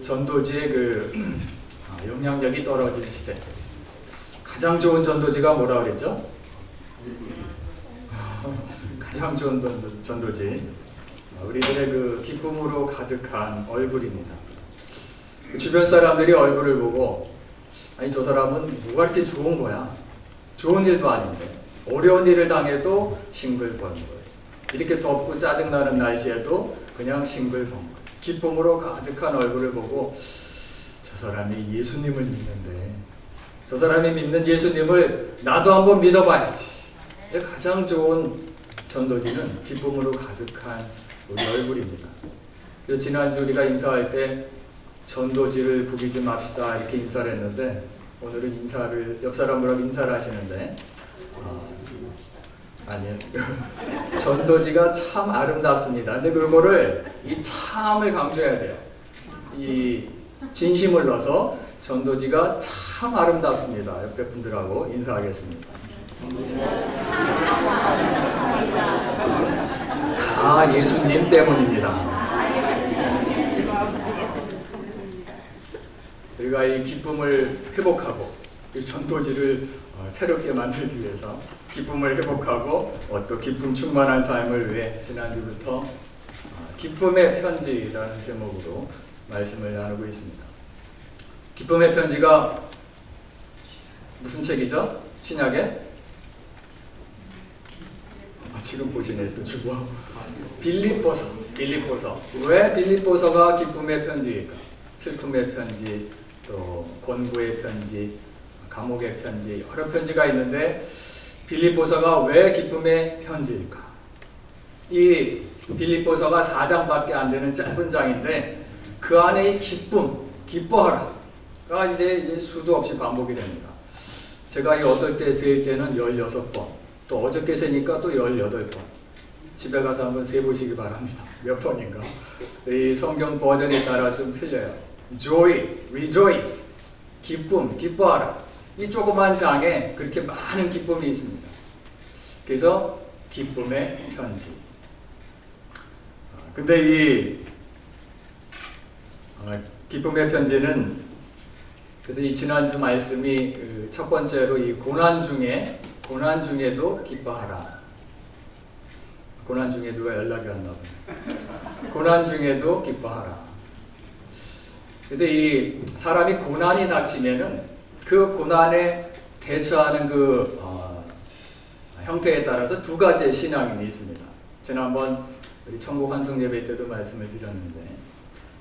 전도지의 영향력이 떨어진 시대. 가장 좋은 전도지가 뭐라 그랬죠? 가장 좋은 전도지. 우리들의 기쁨으로 가득한 얼굴입니다. 주변 사람들이 얼굴을 보고, 아니 저 사람은 뭐가 이렇게 좋은 거야? 좋은 일도 아닌데 어려운 일을 당해도 싱글벙글, 이렇게 덥고 짜증나는 날씨에도 그냥 싱글벙글 기쁨으로 가득한 얼굴을 보고, 저 사람이 예수님을 믿는데, 저 사람이 믿는 예수님을 나도 한번 믿어봐야지. 가장 좋은 전도지는 기쁨으로 가득한 우리 얼굴입니다. 그래서 지난주 우리가 인사할 때 전도지를 구기지 맙시다 이렇게 인사를 했는데, 오늘은 옆 사람으로 인사를 하시는데, 아니요. 전도지가 참 아름답습니다. 근데 그거를 이 참을 강조해야 돼요. 이 진심을 넣어서 전도지가 참 아름답습니다. 옆에 분들하고 인사하겠습니다. 다 예수님 때문입니다. 우리가 이 기쁨을 회복하고 이 전도지를 새롭게 만들기 위해서 기쁨을 회복하고 또 기쁨 충만한 삶을 위해 지난주부터 기쁨의 편지라는 제목으로 말씀을 나누고 있습니다. 기쁨의 편지가 무슨 책이죠? 신약에? 지금 보시네, 또 주고. 빌립보서. 왜 빌립보서가 기쁨의 편지일까? 슬픔의 편지, 또 권고의 편지, 감옥의 편지, 여러 편지가 있는데 빌립보서가 왜 기쁨의 편지일까? 이 빌립보서가 4장밖에 안 되는 짧은 장인데 그 안에 기쁨, 기뻐하라가 이제 수도 없이 반복이 됩니다. 제가 이 어떨 때 세일 때는 16번, 또 어저께 세니까 또 18번. 집에 가서 한번 세보시기 바랍니다. 몇 번인가? 이 성경 버전에 따라 좀 틀려요. Joy, rejoice, 기쁨, 기뻐하라. 이 조그만 장에 그렇게 많은 기쁨이 있습니다. 그래서 기쁨의 편지. 근데 이 기쁨의 편지는, 그래서 이 지난주 말씀이 첫 번째로 이 고난 중에도 기뻐하라. 고난 중에 누가 연락이 왔나 보네. 고난 중에도 기뻐하라. 그래서 이 사람이 고난이 닥치면은 그 고난에 대처하는 형태에 따라서 두 가지의 신앙인이 있습니다. 지난번 우리 천국 환송 예배 때도 말씀을 드렸는데,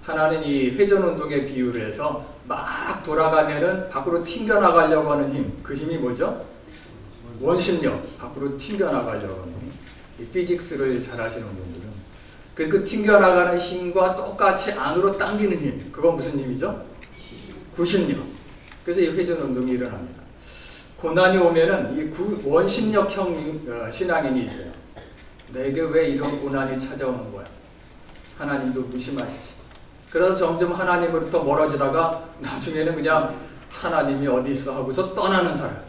하나는 이 회전운동의 비유를 해서 막 돌아가면은 밖으로 튕겨나가려고 하는 힘, 그 힘이 뭐죠? 원심력, 밖으로 튕겨나가려고 하는 힘. 이 피직스를 잘 아시는 분들은 그 튕겨나가는 힘과 똑같이 안으로 당기는 힘, 그건 무슨 힘이죠? 구심력. 그래서 이 회전운동이 일어납니다. 고난이 오면은 이 원심력형 신앙인이 있어요. 내게 왜 이런 고난이 찾아오는 거야? 하나님도 무심하시지. 그래서 점점 하나님으로부터 멀어지다가 나중에는 그냥 하나님이 어디 있어 하고서 떠나는 사람.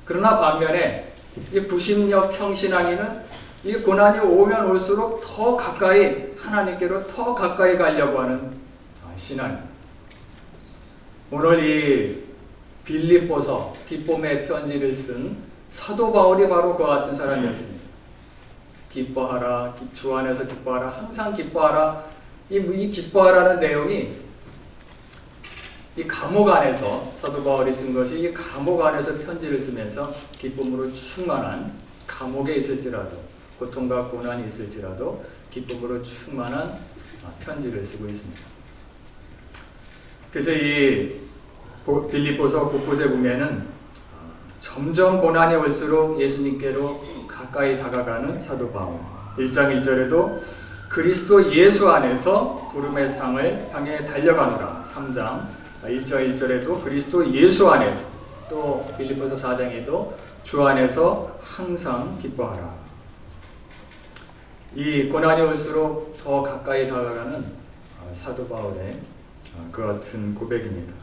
그러나 반면에 이 구심력형 신앙인은 이 고난이 오면 올수록 더 가까이, 하나님께로 더 가까이 가려고 하는 신앙인. 오늘 이 빌립보서 기쁨의 편지를 쓴 사도 바울이 바로 그와 같은 사람이었습니다. 기뻐하라, 주 안에서 기뻐하라, 항상 기뻐하라. 이 기뻐하라는 내용이 이 감옥 안에서 사도 바울이 쓴 것이, 이 감옥 안에서 편지를 쓰면서 기쁨으로 충만한, 감옥에 있을지라도 고통과 고난이 있을지라도 기쁨으로 충만한 편지를 쓰고 있습니다. 그래서 이 빌립보서 곳곳에 보면은 점점 고난이 올수록 예수님께로 가까이 다가가는 사도 바울. 1장 1절에도 그리스도 예수 안에서 부름의 상을 향해 달려가노라. 3장 1절 1절에도 그리스도 예수 안에서, 또 빌립보서 4장에도 주 안에서 항상 기뻐하라. 이 고난이 올수록 더 가까이 다가가는 사도 바울의 그 같은 고백입니다.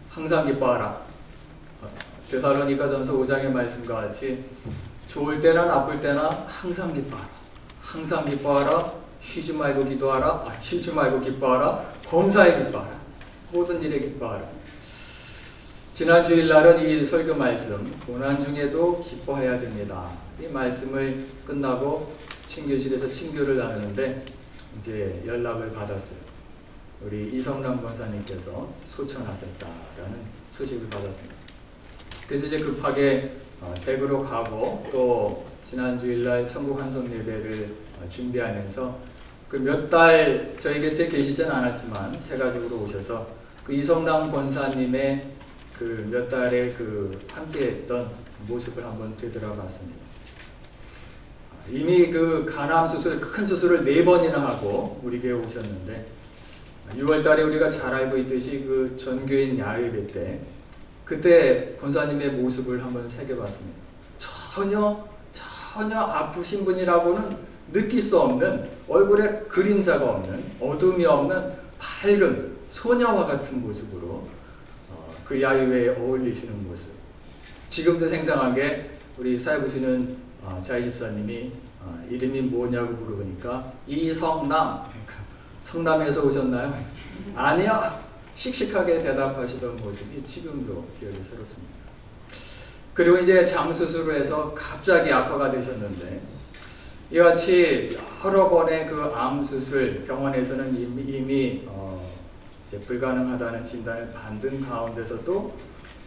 항상 기뻐하라. 데살로니가전서 5장의 말씀과 같이 좋을 때나 나쁠 때나 항상 기뻐하라. 항상 기뻐하라. 쉬지 말고 기도하라, 쉬지 말고 기뻐하라, 범사에 기뻐하라, 모든 일에 기뻐하라. 지난 주일날은 이 설교 말씀, 고난 중에도 기뻐해야 됩니다. 이 말씀을 끝나고 친교실에서 친교를 나누는데 이제 연락을 받았어요. 우리 이성남 권사님께서 소천하셨다라는 소식을 받았습니다. 그래서 이제 급하게 댁으로 가고 또 지난 주일날 천국 환송 예배를 준비하면서 그 몇 달 저희 곁에 계시진 않았지만 새 가족으로 오셔서 그 이성남 권사님의 그 몇 달에 그 함께했던 모습을 한번 되돌아봤습니다. 이미 그 간암 수술, 큰 수술을 4번이나 하고 우리 교회 오셨는데 6월달에 우리가 잘 알고 있듯이 그 전교인 야외배 때 그때 권사님의 모습을 한번 새겨봤습니다. 전혀 아프신 분이라고는 느낄 수 없는, 얼굴에 그림자가 없는, 어둠이 없는 밝은 소녀와 같은 모습으로 그 야외에 어울리시는 모습. 지금도 생생하게 우리 사회 보시는 자희 집사님이 이름이 뭐냐고 물어보니까 이성남. 성남에서 오셨나요? 아니요. 씩씩하게 대답하시던 모습이 지금도 기억이 새롭습니다. 그리고 이제 장수술을 해서 갑자기 악화가 되셨는데 이같이 여러 번의 그 암 수술, 병원에서는 이미 이제 불가능하다는 진단을 받은 가운데서도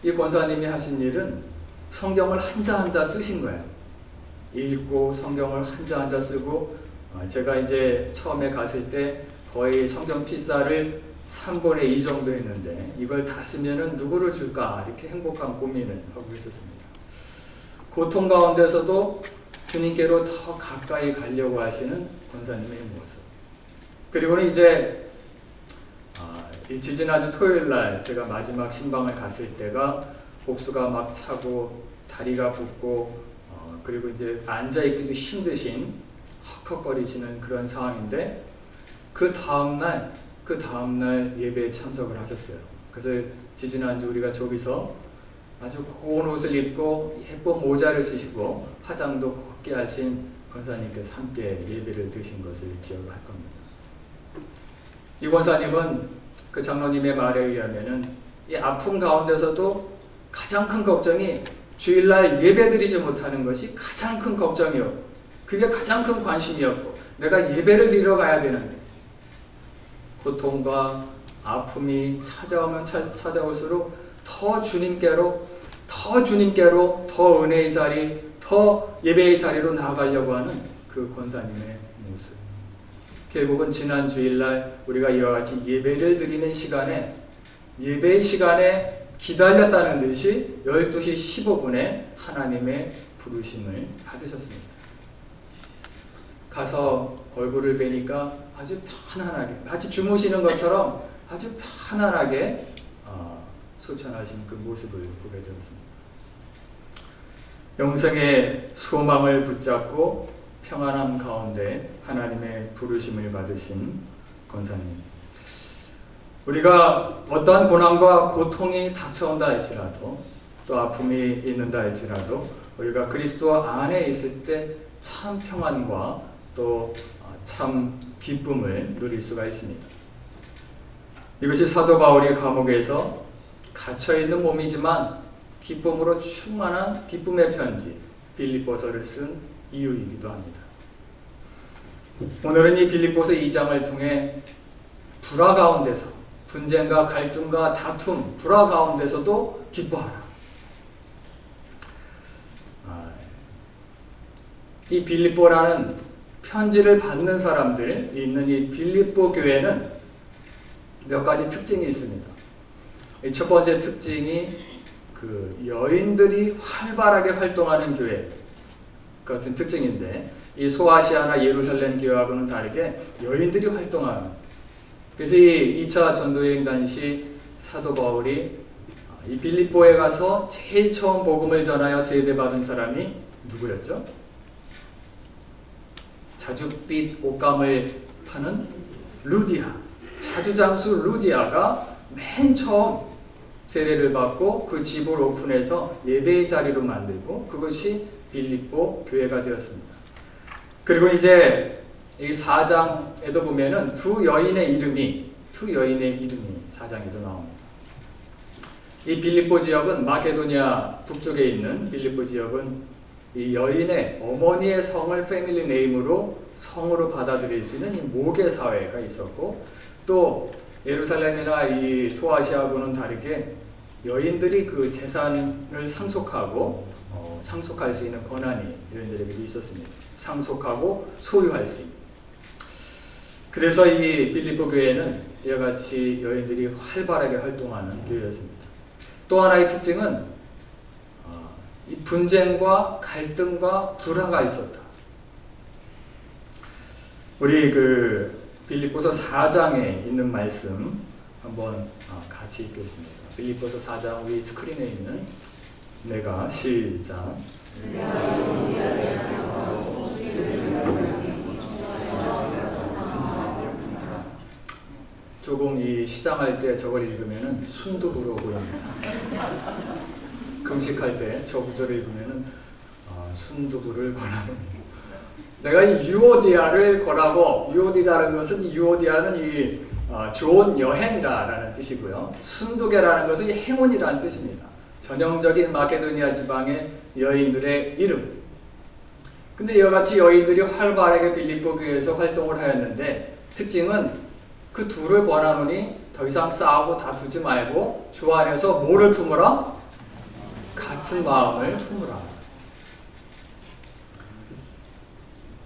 이 권사님이 하신 일은 성경을 한자 쓰신 거예요. 읽고 성경을 한자 쓰고 제가 이제 처음에 갔을 때 거의 성경 필사를 3분의 2 정도 했는데 이걸 다 쓰면은 누구를 줄까 이렇게 행복한 고민을 하고 있었습니다. 고통 가운데서도 주님께로 더 가까이 가려고 하시는 권사님의 모습. 그리고는 이제 이 지지난주 토요일날 제가 마지막 신방을 갔을 때가 복수가 막 차고 다리가 붓고 그리고 이제 앉아있기도 힘드신 헉헉거리시는 그런 상황인데 그 다음날 예배에 참석을 하셨어요. 그래서 지지난주 우리가 저기서 아주 고운 옷을 입고 예쁜 모자를 쓰시고 화장도 곱게 하신 권사님께서 함께 예배를 드신 것을 기억할 겁니다. 이 권사님은 그 장로님의 말에 의하면은 이 아픔 가운데서도 가장 큰 걱정이 주일날 예배드리지 못하는 것이 가장 큰 걱정이었고 그게 가장 큰 관심이었고 내가 예배를 드리러 가야 되는데 고통과 아픔이 찾아오면 찾아올수록 더 주님께로 더 은혜의 자리, 더 예배의 자리로 나아가려고 하는 그 권사님의 모습. 결국은 지난 주일날 우리가 이와 같이 예배를 드리는 시간에 예배의 시간에 기다렸다는 듯이 12시 15분에 하나님의 부르심을 받으셨습니다. 가서 얼굴을 뵈니까 아주 편안하게, 마치 주무시는 것처럼 아주 편안하게 소천하신 그 모습을 보게 되었습니다. 영생의 소망을 붙잡고 평안함 가운데 하나님의 부르심을 받으신 권사님. 우리가 어떠한 고난과 고통이 닥쳐온다 할지라도 또 아픔이 있는다 할지라도 우리가 그리스도 안에 있을 때 참 평안과 또 참 기쁨을 누릴 수가 있습니다. 이것이 사도 바울이 감옥에서 갇혀있는 몸이지만 기쁨으로 충만한 기쁨의 편지 빌립보서를 쓴 이유이기도 합니다. 오늘은 이 빌립보서 2장을 통해 불화 가운데서 분쟁과 갈등과 다툼, 불화 가운데서도 기뻐하라. 이 빌립보라는 편지를 받는 사람들 있는 이 빌립보 교회는 몇 가지 특징이 있습니다. 첫 번째 특징이 그 여인들이 활발하게 활동하는 교회 같은 특징인데 이 소아시아나 예루살렘 교회하고는 다르게 여인들이 활동하는. 그래서 이 2차 전도여행 당시 사도 바울이 이 빌립보에 가서 제일 처음 복음을 전하여 세례받은 사람이 누구였죠? 자줏빛 옷감을 파는 루디아, 자주장수 루디아가 맨 처음 세례를 받고 그 집을 오픈해서 예배의 자리로 만들고 그것이 빌립보 교회가 되었습니다. 그리고 이제 이 4장에도 보면은 두 여인의 이름이 4장에도 나옵니다. 이 빌립보 지역은 마게도니아 북쪽에 있는 빌립보 지역은 이 여인의 어머니의 성을 패밀리 네임으로 성으로 받아들일 수 있는 이 모계 사회가 있었고, 또 예루살렘이나 이 소아시아하고는 다르게 여인들이 그 재산을 상속하고 상속할 수 있는 권한이 여인들에게도 있었습니다. 상속하고 소유할 수 있는. 그래서 이 빌립보 교회는 이와 같이 여인들이 활발하게 활동하는 교회였습니다. 또 하나의 특징은 이 분쟁과 갈등과 불화가 있었다. 우리 그 빌립보서 4장에 있는 말씀 한번 같이 읽겠습니다. 빌립보서 4장 우리 스크린에 있는 내가 시작. 조금 이 시장할 때 저걸 읽으면은 순두부로 보입니다. 금식할 때 저 구절을 읽으면은 순두부를 권하노니. 내가 이 유오디아를 권하고, 유오디아라는 것은 유오디아는 이 좋은 여행이라는 뜻이고요. 순두개라는 것은 이 행운이라는 뜻입니다. 전형적인 마케도니아 지방의 여인들의 이름. 근데 이와 같이 여인들이 활발하게 빌립보 교회에서 활동을 하였는데, 특징은 그 둘을 권하노니 더 이상 싸우고 다투지 말고 주 안에서 뭐를 품으라? 같은 마음을 품으라.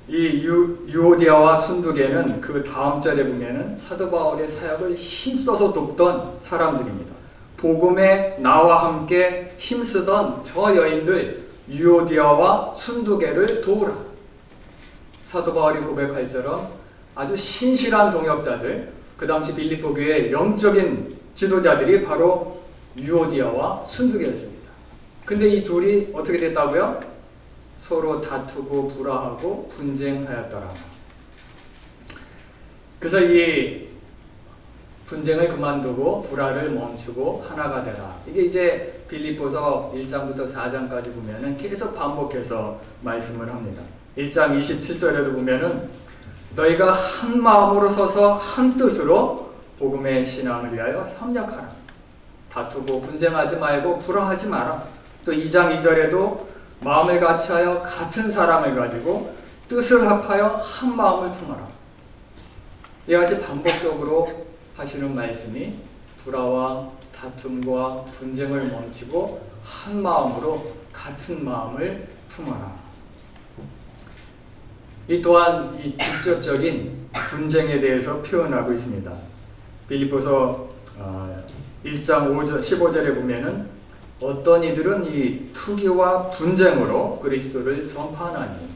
이 유오디아와 순두개는 그 다음 절에 보면은 사도 바울의 사역을 힘써서 돕던 사람들입니다. 복음에 나와 함께 힘쓰던 저 여인들 유오디아와 순두개를 도우라. 사도 바울이 고백할처럼 아주 신실한 동역자들, 그 당시 빌립보 교회의 영적인 지도자들이 바로 유오디아와 순두개였습니다. 근데 이 둘이 어떻게 됐다고요? 서로 다투고 불화하고 분쟁하였더라. 그래서 이 분쟁을 그만두고 불화를 멈추고 하나가 되라. 이게 이제 빌립보서 1장부터 4장까지 보면은 계속 반복해서 말씀을 합니다. 1장 27절에도 보면은 너희가 한 마음으로 서서 한 뜻으로 복음의 신앙을 위하여 협력하라. 다투고 분쟁하지 말고 불화하지 마라. 또 2장 2절에도 마음을 같이하여 같은 사랑을 가지고 뜻을 합하여 한 마음을 품어라. 이같이 반복적으로 하시는 말씀이 불화와 다툼과 분쟁을 멈추고 한 마음으로 같은 마음을 품어라. 이 또한 이 직접적인 분쟁에 대해서 표현하고 있습니다. 빌립보서 1장 15절에 보면은 어떤 이들은 이 투기와 분쟁으로 그리스도를 전파하나니.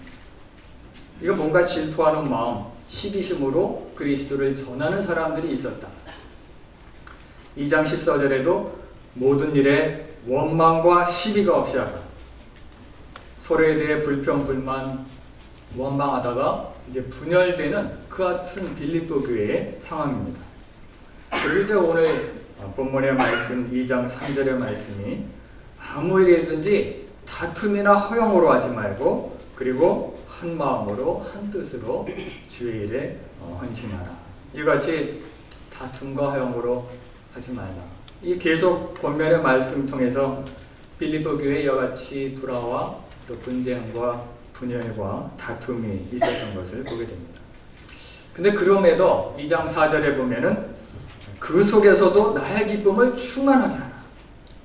이거 뭔가 질투하는 마음, 시기심으로 그리스도를 전하는 사람들이 있었다. 2장 14절에도 모든 일에 원망과 시비가 없이 하라. 서로에 대해 불평, 불만, 원망하다가 이제 분열되는 그 같은 빌립보 교회의 상황입니다. 그리고 이제 오늘 본문의 말씀 2장 3절의 말씀이 아무 일이든지 다툼이나 허용으로 하지 말고 그리고 한 마음으로 한 뜻으로 주의 일에 헌신하라. 이같이 다툼과 허용으로 하지 말라. 이 계속 본면의 말씀 통해서 빌립보 교회에 이와 같이 불화와 또 분쟁과 분열과 다툼이 있었던 것을 보게 됩니다. 근데 그럼에도 2장 4절에 보면은 그 속에서도 나의 기쁨을 충만하게 하라.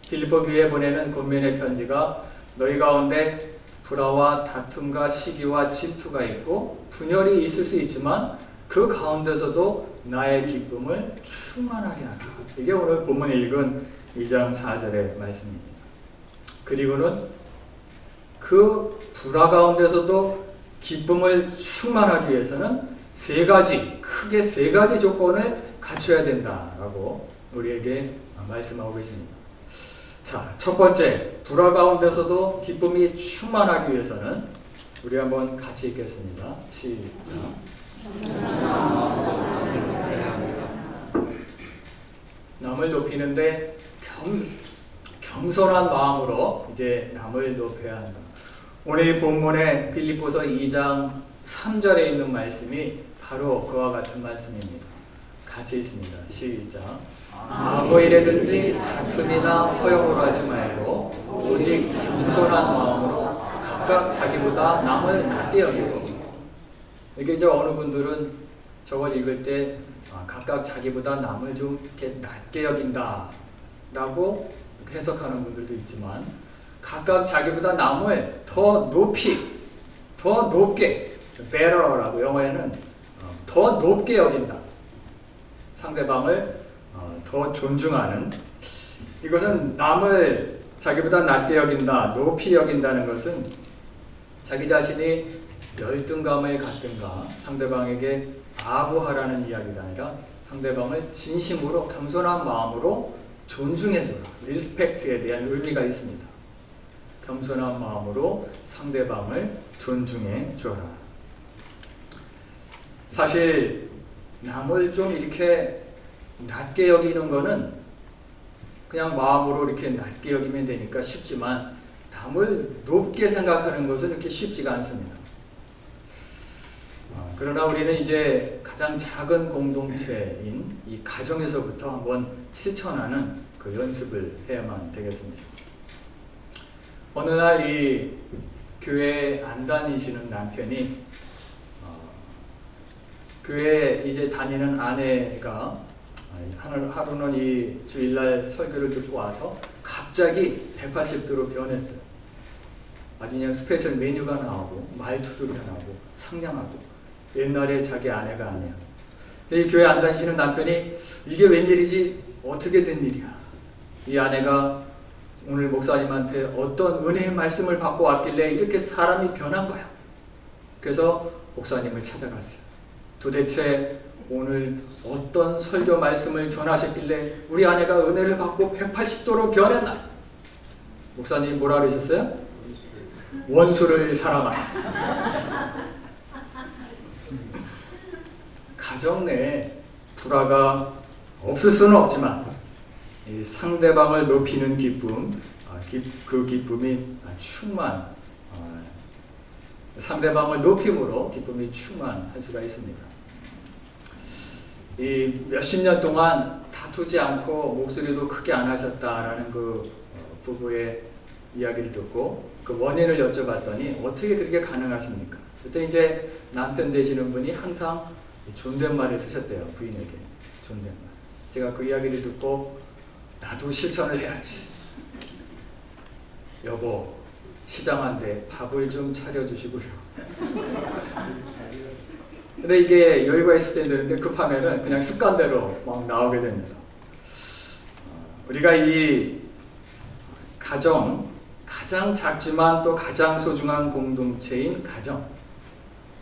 빌립보 교회에 보내는 권면의 편지가 너희 가운데 불화와 다툼과 시기와 질투가 있고 분열이 있을 수 있지만 그 가운데서도 나의 기쁨을 충만하게 하라. 이게 오늘 본문 읽은 2장 4절의 말씀입니다. 그리고는 그 불화 가운데서도 기쁨을 충만하기 위해서는 크게 세 가지 조건을 갖춰야 된다라고 우리에게 말씀하고 계십니다. 자, 첫 번째, 불화 가운데서도 기쁨이 충만하기 위해서는 우리 한번 같이 읽겠습니다. 시작. 남을 높이는데 겸손한 마음으로 이제 남을 높여야 한다. 오늘 본문의 빌립보서 2장 3절에 있는 말씀이 바로 그와 같은 말씀입니다. 같이 있습니다. 시작. 아무 일에든지 다툼이나 허용으로 하지 말고 오직 겸손한 마음으로 각각 자기보다 남을 낮게 여기고. 이게 이제 어느 분들은 저걸 읽을 때 각각 자기보다 남을 좀 이렇게 낮게 여긴다 라고 해석하는 분들도 있지만, 각각 자기보다 남을 더 높이, 더 높게, better라고 영어에는 더 높게 여긴다, 상대방을 더 존중하는. 이것은 남을 자기보다 낮게 여긴다, 높이 여긴다는 것은 자기 자신이 열등감을 갖든가 상대방에게 아부하라는 이야기가 아니라 상대방을 진심으로 겸손한 마음으로 존중해줘라, 리스펙트에 대한 의미가 있습니다. 겸손한 마음으로 상대방을 존중해줘라. 사실 남을 좀 이렇게 낮게 여기는 거는 그냥 마음으로 이렇게 낮게 여기면 되니까 쉽지만, 남을 높게 생각하는 것은 이렇게 쉽지가 않습니다. 그러나 우리는 이제 가장 작은 공동체인 이 가정에서부터 한번 실천하는 그 연습을 해야만 되겠습니다. 어느 날 이 교회에 안 다니시는 남편이 교회에 이제 다니는 아내가 하루는 이 주일날 설교를 듣고 와서 갑자기 180도로 변했어요. 아주 그냥 스페셜 메뉴가 나오고 말투도 변하고 상냥하고, 옛날에 자기 아내가 아니야. 이 교회 안 다니시는 남편이 이게 웬일이지? 어떻게 된 일이야? 이 아내가 오늘 목사님한테 어떤 은혜의 말씀을 받고 왔길래 이렇게 사람이 변한 거야. 그래서 목사님을 찾아갔어요. 도대체 오늘 어떤 설교 말씀을 전하셨길래 우리 아내가 은혜를 받고 180도로 변했나? 목사님 뭐라 그러셨어요? 원수를 사랑하라. 가정 내에 불화가 없을 수는 없지만 이 상대방을 높이는 기쁨, 그 기쁨이 상대방을 높임으로 기쁨이 충만할 수가 있습니다. 이 몇십 년 동안 다투지 않고 목소리도 크게 안 하셨다라는 그 부부의 이야기를 듣고 그 원인을 여쭤봤더니 어떻게 그렇게 가능하십니까? 그때 이제 남편 되시는 분이 항상 존댓말을 쓰셨대요. 부인에게 존댓말. 제가 그 이야기를 듣고 나도 실천을 해야지. 여보, 시장한테 밥을 좀 차려주시고요. 근데 이게 여유가 있을 때 되는데 급하면은 그냥 습관대로 막 나오게 됩니다. 우리가 이 가정, 가장 작지만 또 가장 소중한 공동체인 가정,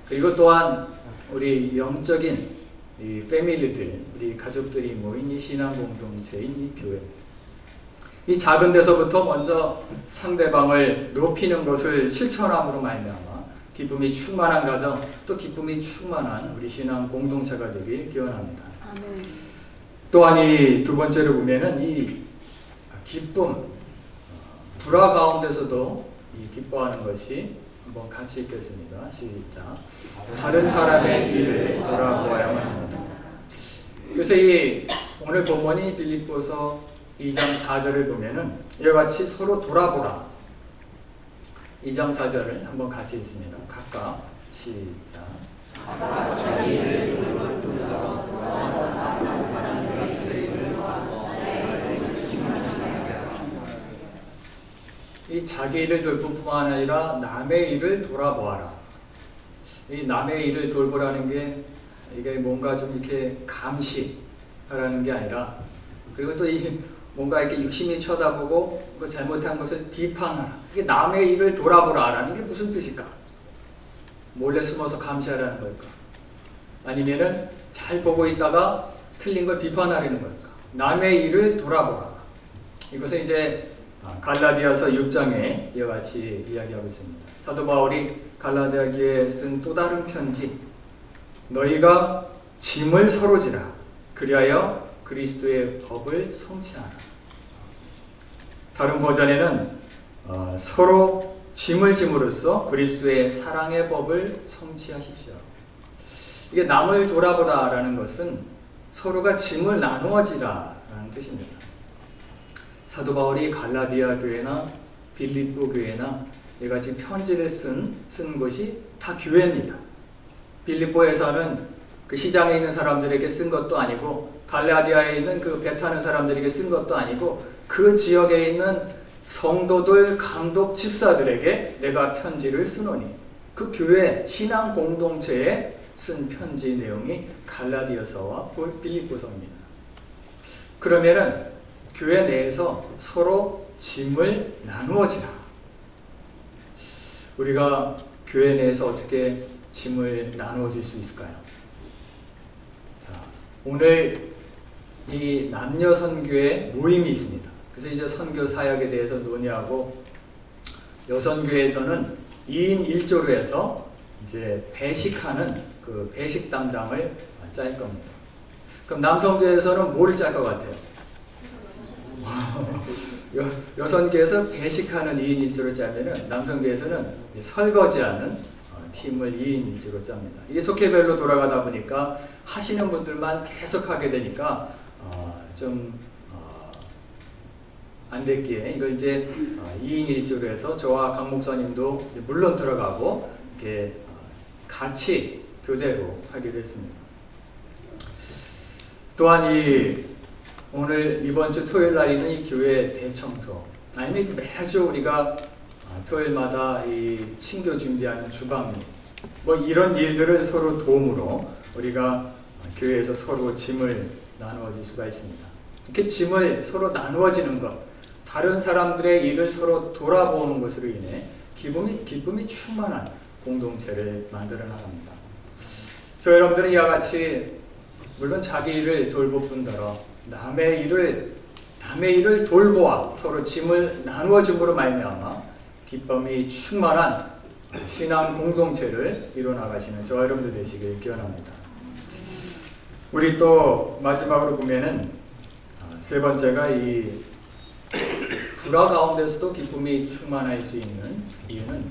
그리고 또한 우리 영적인 이 패밀리들, 우리 가족들이 모인 이 신앙 공동체인 이 교회, 이 작은 데서부터 먼저 상대방을 높이는 것을 실천함으로 말미암아 기쁨이 충만한 가정, 또 기쁨이 충만한 우리 신앙 공동체가 되길 기원합니다. 아멘. 또한 이 두 번째로 보면은 이 기쁨, 불화 가운데서도 이 기뻐하는 것이, 한번 같이 읽겠습니다. 시작. 다른 사람의 일을 돌아보아야만 합니다. 그래서 이 오늘 본문이 빌립보서 2장 4절을 보면은 이와 같이 서로 돌아보라. 2장 4절을 한번 같이 읽습니다. 각각 시작. 이 자기 일을 돌볼 뿐만 아니라 남의 일을 돌아보아라. 이 남의 일을 돌보라는 게 이게 뭔가 좀 이렇게 감시하라는 게 아니라, 그리고 또 이 뭔가 이렇게 유심히 쳐다보고 그 잘못한 것을 비판하라. 이게 남의 일을 돌아보라라는 게 무슨 뜻일까? 몰래 숨어서 감시하라는 걸까? 아니면은 잘 보고 있다가 틀린 걸 비판하려는 걸까? 남의 일을 돌아보라. 이것은 이제 갈라디아서 6장에 이와 같이 이야기하고 있습니다. 사도 바울이 갈라디아기에 쓴 또 다른 편지, 너희가 짐을 서로 지라. 그리하여 그리스도의 법을 성취하라. 다른 버전에는 서로 짐을 짐으로써 그리스도의 사랑의 법을 성취하십시오. 이게 남을 돌아보라라는 것은 서로가 짐을 나누어지라라는 뜻입니다. 사도 바울이 갈라디아 교회나 빌립보 교회나 이같이 편지를 쓴 것이 다 교회입니다. 빌립보에서는 그 시장에 있는 사람들에게 쓴 것도 아니고, 갈라디아에 있는 그 배 타는 사람들에게 쓴 것도 아니고, 그 지역에 있는 성도들, 감독, 집사들에게 내가 편지를 쓰노니, 그 교회 신앙 공동체에 쓴 편지 내용이 갈라디아서와 빌립보서입니다. 그러면은 교회 내에서 서로 짐을 나누어지라. 우리가 교회 내에서 어떻게 짐을 나누어질 수 있을까요? 자, 오늘 이 남녀 선교의 모임이 있습니다. 그래서 이제 선교 사역에 대해서 논의하고, 여선교회에서는 2인 1조로 해서 이제 배식하는 그 배식 담당을 짤 겁니다. 그럼 남성교회에서는 뭐를 짤 것 같아요? 여성교회에서 배식하는 2인 1조를 짜면은 남성교회에서는 설거지하는 팀을 2인 1조로 짭니다. 이게 속회별로 돌아가다 보니까 하시는 분들만 계속 하게 되니까 안 됐기에 이걸 이제 2인 1조로 해서 저와 강 목사님도 이제 물론 들어가고 이렇게 같이 교대로 하기로 했습니다. 또한 오늘 이번 주 토요일 날 있는 이 교회 대청소, 아니면 매주 우리가 토요일마다 이 친교 준비하는 주방일, 뭐 이런 일들을 서로 도움으로 우리가 교회에서 서로 짐을 나누어질 수가 있습니다. 이렇게 짐을 서로 나누어지는 것, 다른 사람들의 일을 서로 돌아보는 것으로 인해 기쁨이 충만한 공동체를 만들어 나갑니다. 저 여러분들은 이와 같이 물론 자기 일을 돌볼 뿐더러 남의 일을 돌보아 서로 짐을 나누어 줌으로 말미암아 기쁨이 충만한 신앙 공동체를 이뤄 나가시는 저와 여러분들 되시길 기원합니다. 우리 또 마지막으로 보면은 세 번째가 이 불화 가운데서도 기쁨이 충만할 수 있는 이유는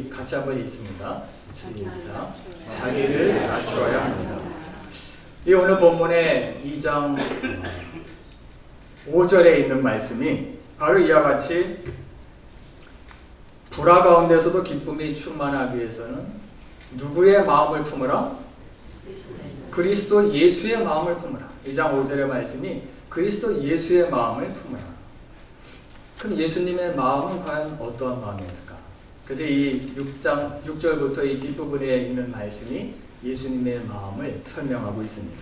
같이 한번 읽습니다. 시작. 자기를 낮추어야 합니다. 이 오늘 본문의 2장 5절에 있는 말씀이 바로 이와 같이 불화 가운데서도 기쁨이 충만하기 위해서는 누구의 마음을 품으라? 그리스도 예수의 마음을 품으라. 2장 5절의 말씀이 그리스도 예수의 마음을 품으라. 그럼 예수님의 마음은 과연 어떠한 마음이었을까? 그래서 이 6절부터 이 뒷부분에 있는 말씀이 예수님의 마음을 설명하고 있습니다.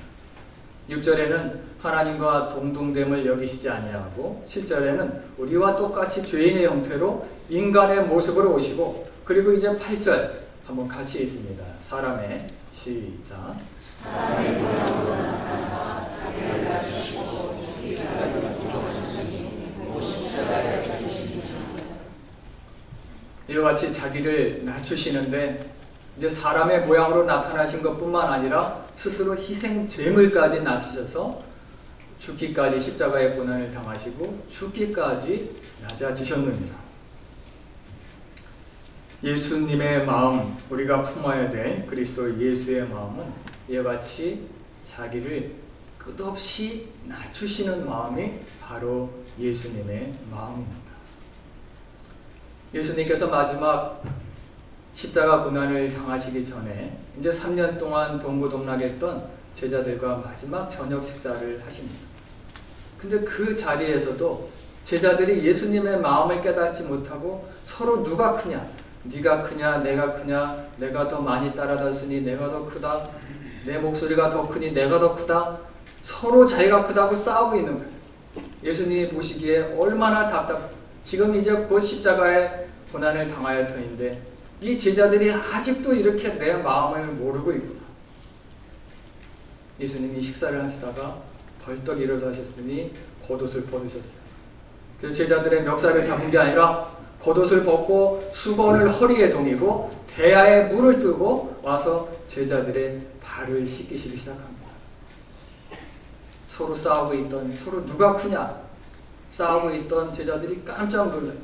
6절에는 하나님과 동등됨을 여기시지 아니하고, 7절에는 우리와 똑같이 죄인의 형태로 인간의 모습으로 오시고, 그리고 이제 8절 한번 같이 있습니다. 사람의 시작. 사람의 모양으로 나타나사 자기를 낮추시고 죽기까지 도전하시니 곧 십자가에 죽으시니라. 이와 같이 자기를 낮추시는데, 이제 사람의 모양으로 나타나신 것뿐만 아니라 스스로 희생 제물까지 낮추셔서 죽기까지 십자가의 고난을 당하시고 죽기까지 낮아지셨느니라. 예수님의 마음, 우리가 품어야 될 그리스도 예수의 마음은 이와 같이 자기를 끝없이 낮추시는 마음이 바로 예수님의 마음입니다. 예수님께서 마지막 십자가 고난을 당하시기 전에 이제 3년 동안 동고동락했던 제자들과 마지막 저녁 식사를 하십니다. 근데 그 자리에서도 제자들이 예수님의 마음을 깨닫지 못하고 서로 누가 크냐, 네가 크냐, 내가 크냐, 내가 더 많이 따라다녔으니 내가 더 크다, 내 목소리가 더 크니 내가 더 크다, 서로 자기가 크다고 싸우고 있는 거예요. 예수님이 보시기에 얼마나 지금 이제 곧 십자가의 고난을 당할 터인데 이 제자들이 아직도 이렇게 내 마음을 모르고 있구나. 예수님이 식사를 하시다가 벌떡 일어나셨으니 겉옷을 벗으셨어요. 그래서 제자들의 멱살을 잡은 게 아니라 겉옷을 벗고 수건을 허리에 동이고 대야에 물을 뜨고 와서 제자들의 발을 씻기시기 시작합니다. 서로 싸우고 있던, 서로 누가 크냐 싸우고 있던 제자들이 깜짝 놀라요.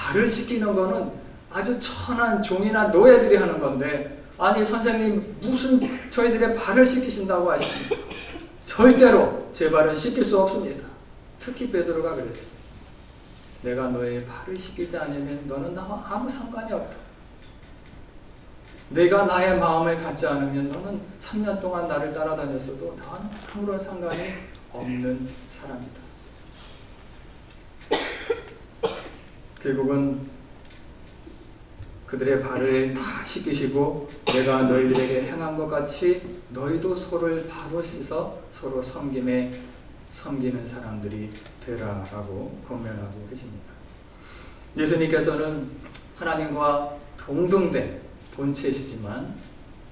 발을 씻기는 거는 아주 천한 종이나 노예들이 하는 건데, 아니 선생님 무슨 저희들의 발을 씻기신다고 하십니까? 절대로 제 발은 씻길 수 없습니다. 특히 베드로가 그랬어요. 내가 너의 발을 씻기지 않으면 너는 나와 아무 상관이 없다. 내가 나의 마음을 갖지 않으면 너는 3년 동안 나를 따라다녔어도 나는 아무런 상관이 없는 사람이다. 결국은 그들의 발을 다 씻기시고 내가 너희들에게 행한 것 같이 너희도 서로를 바로 씻어 서로 섬기는 사람들이 되라라고 권면하고 계십니다. 예수님께서는 하나님과 동등된 본체시지만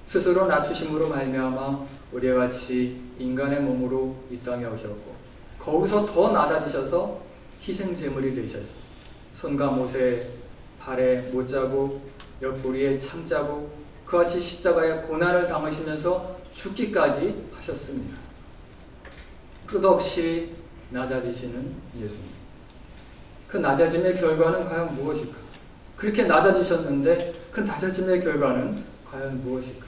스스로 낮추심으로 말미암아 우리와 같이 인간의 몸으로 이 땅에 오셨고, 거기서 더 낮아지셔서 희생제물이 되셨습니다. 손과 못에 발에 못자국, 옆구리에 창자국, 그와 같이 십자가의 고난을 당하시면서 죽기까지 하셨습니다. 끝없이 낮아지시는 예수님. 그 낮아짐의 결과는 과연 무엇일까? 그렇게 낮아지셨는데 그 낮아짐의 결과는 과연 무엇일까?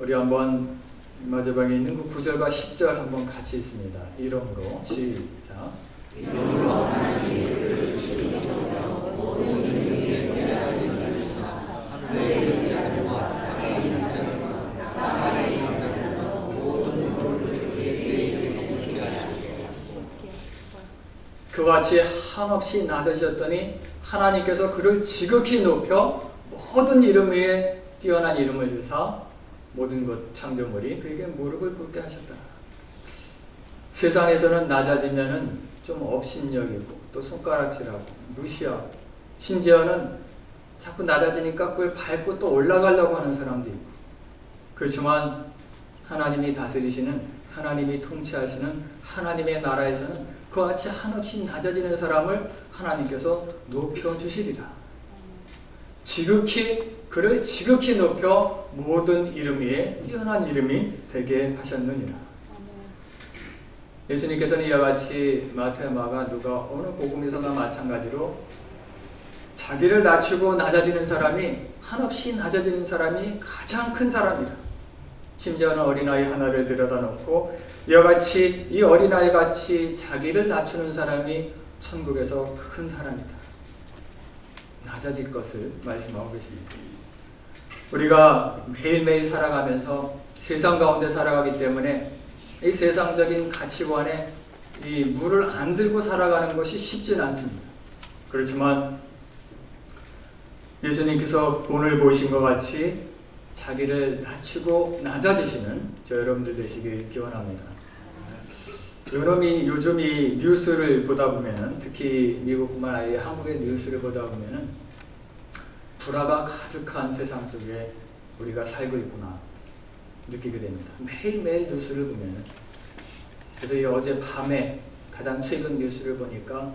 우리 한번 마지막에 있는 그 9절과 10절 한번 같이 있습니다. 이름으로 시작. 이름으로 하나님을 주시며 모든 인류에 깨달음을 주사 하늘에 있는 자들과 땅에 있는 자들과 땅 아래에 있는 자들과 모든 것을 예수의 이름으로 믿게 하시고, 그와 같이 한없이 낮으셨더니 하나님께서 그를 지극히 높여 모든 이름 위에 뛰어난 이름을 주사 모든 것 창조물이 그에게 무릎을 꿇게 하셨다. 세상에서는 낮아지면은 좀 업신여기고 또 손가락질하고 무시하고, 심지어는 자꾸 낮아지니까 그걸 밟고 또 올라가려고 하는 사람도 있고, 그렇지만 하나님이 다스리시는, 하나님이 통치하시는 하나님의 나라에서는 그와 같이 한없이 낮아지는 사람을 하나님께서 높여주시리라. 그를 지극히 높여 모든 이름 위에 뛰어난 이름이 되게 하셨느니라. 예수님께서는 이와 같이 마태, 마가, 누가 어느 복음에서나 마찬가지로 자기를 낮추고 낮아지는 사람이, 한없이 낮아지는 사람이 가장 큰 사람이라. 심지어는 어린아이 하나를 들여다 놓고 이와 같이 이 어린아이 같이 자기를 낮추는 사람이 천국에서 큰 사람이다. 낮아질 것을 말씀하고 계십니다. 우리가 매일매일 살아가면서 세상 가운데 살아가기 때문에 이 세상적인 가치관에 이 물을 안 들고 살아가는 것이 쉽지는 않습니다. 그렇지만 예수님께서 본을 보이신 것 같이 자기를 낮추고 낮아지시는 저 여러분들 되시길 기원합니다. 요즘 이 뉴스를 보다 보면은, 특히 미국뿐만 아니라 한국의 뉴스를 보다 보면은 불화가 가득한 세상 속에 우리가 살고 있구나 느끼게 됩니다. 매일매일 뉴스를 보면은. 그래서 이 어제 밤에 가장 최근 뉴스를 보니까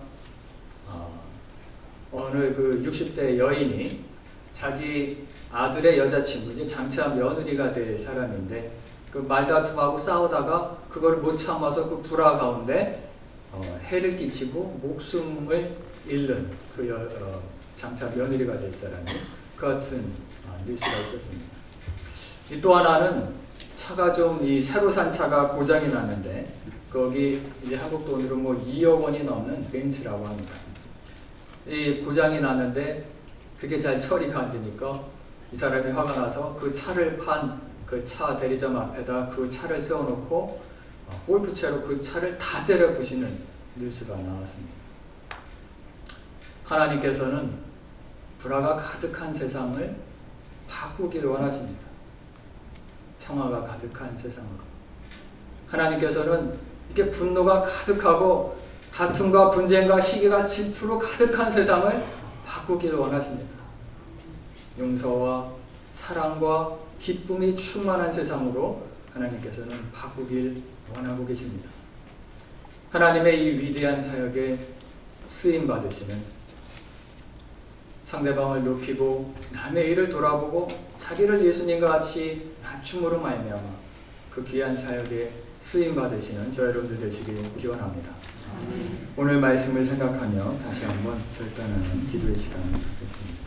어느 그 60대 여인이 자기 아들의 여자친구, 이제 장차 며느리가 될 사람인데, 그 말다툼하고 싸우다가 그걸 못 참아서 그 불화 가운데 해를 끼치고 목숨을 잃는 그 장차 며느리가 될 사람이, 그 같은 뉴스가 있었습니다. 또 하나는 차가 좀, 이 새로 산 차가 고장이 났는데 거기 이제 한국 돈으로 뭐 2억 원이 넘는 벤츠라고 합니다. 이 고장이 났는데 그게 잘 처리가 안 되니까 이 사람이 화가 나서 그 차를 판 그 차 대리점 앞에다 그 차를 세워놓고 골프채로 그 차를 다 때려 부시는 뉴스가 나왔습니다. 하나님께서는 불화가 가득한 세상을 바꾸기를 원하십니다. 평화가 가득한 세상으로. 하나님께서는 이렇게 분노가 가득하고 다툼과 분쟁과 시기가 질투로 가득한 세상을 바꾸기를 원하십니다. 용서와 사랑과 기쁨이 충만한 세상으로 하나님께서는 바꾸길 원하고 계십니다. 하나님의 이 위대한 사역에 쓰임 받으시는, 상대방을 높이고 남의 일을 돌아보고 자기를 예수님과 같이 낮춤으로 말미암아 그 귀한 사역에 쓰임 받으시는 저 여러분들 되시길 기원합니다. 오늘 말씀을 생각하며 다시 한번 결단하는 기도의 시간을 갖겠습니다.